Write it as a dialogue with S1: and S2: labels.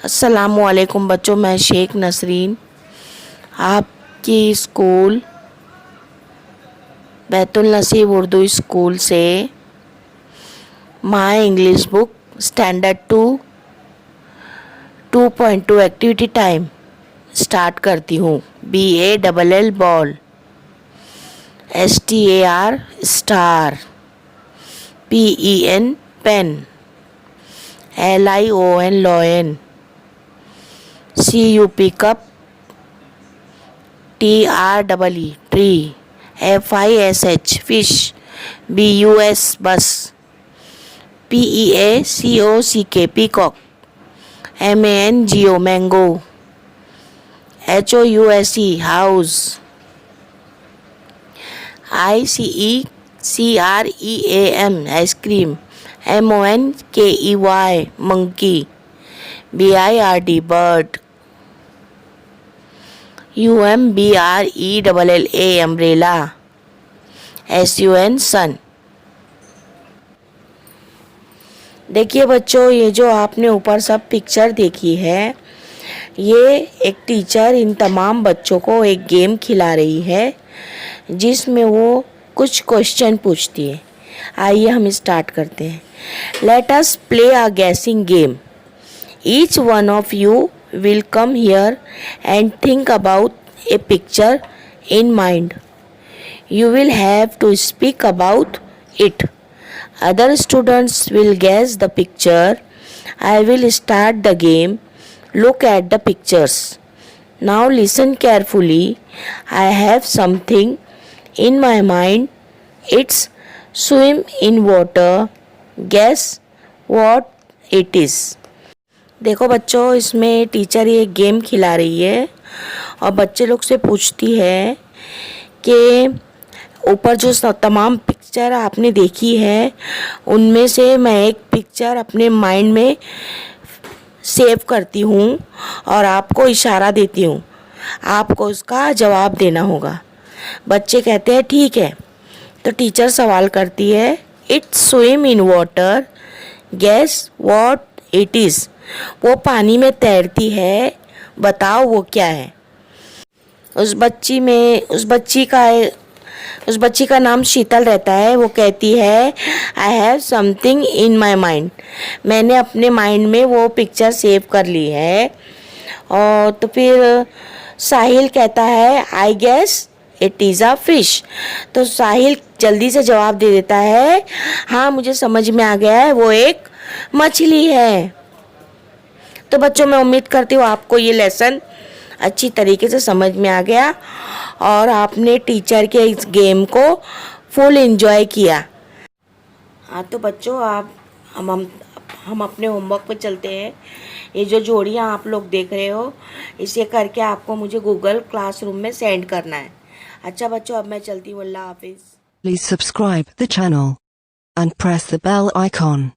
S1: अस्सलामुअलैकुम बच्चों, मैं शेख नसरीन आपकी स्कूल बैतुल नसीब उर्दू स्कूल से my English book standard 2.2 activity time start करती हूँ। BALL ball, STAR star, PEN pen, LION lion, CUP cup, TREE tree, FISH fish, BUS bus, PEACOCK peacock, MANGO mango, HOUSE house, ICECREAM ice cream, MONKEY monkey, BIRD bird, UMBRELLA umbrella, SUN sun. देखिए बच्चों, ये जो आपने ऊपर सब picture देखी है, ये एक टीचर इन तमाम बच्चों को एक गेम खिला रही है जिसमें वो कुछ क्वेश्चन पूछती है। आइए हम स्टार्ट करते हैं। लेट अस प्ले अ गेसिंग game. Each one of you will come here and think about a picture in mind. You will have to speak about it. Other students will guess the picture. I will start the game. Look at the pictures. Now listen carefully. I have something in my mind. It's swim in water. Guess what it is. देखो बच्चों, इसमें teacher ये game खिला रही है और बच्चे लोग से पूछती है कि ऊपर जो तमाम पिक्चर आपने देखी है उनमें से मैं एक पिक्चर अपने माइंड में सेव करती हूँ और आपको इशारा देती हूँ, आपको उसका जवाब देना होगा। बच्चे कहते हैं ठीक है। तो टीचर सवाल करती है, it's swim in water, guess what it is. वो पानी में तैरती है, बताओ वो क्या है। उस बच्ची का नाम शीतल रहता है। वो कहती है, I have something in my mind. मैंने अपने माइंड में वो पिक्चर सेव कर ली है। और तो फिर साहिल कहता है, I guess it is a fish. तो साहिल जल्दी से जवाब दे देता है, हाँ मुझे समझ में आ गया है, वो एक मछली है। तो बच्चों, मैं उम्मीद करती हूँ आपको ये लेसन अच्छी तरीके से समझ में आ गया और आपने टीचर के इस गेम को फुल एंजॉय किया। हाँ तो बच्चों, हम अपने होमवर्क पे चलते हैं। ये जो जोड़ियाँ आप लोग देख रहे हो, इसे करके आपको मुझे गूगल क्लासरूम में सेंड करना है। अच्छा बच्चों, अब मैं चलती हूँ। अल्लाह हाफिज़।
S2: Please subscribe the channel and press the bell icon.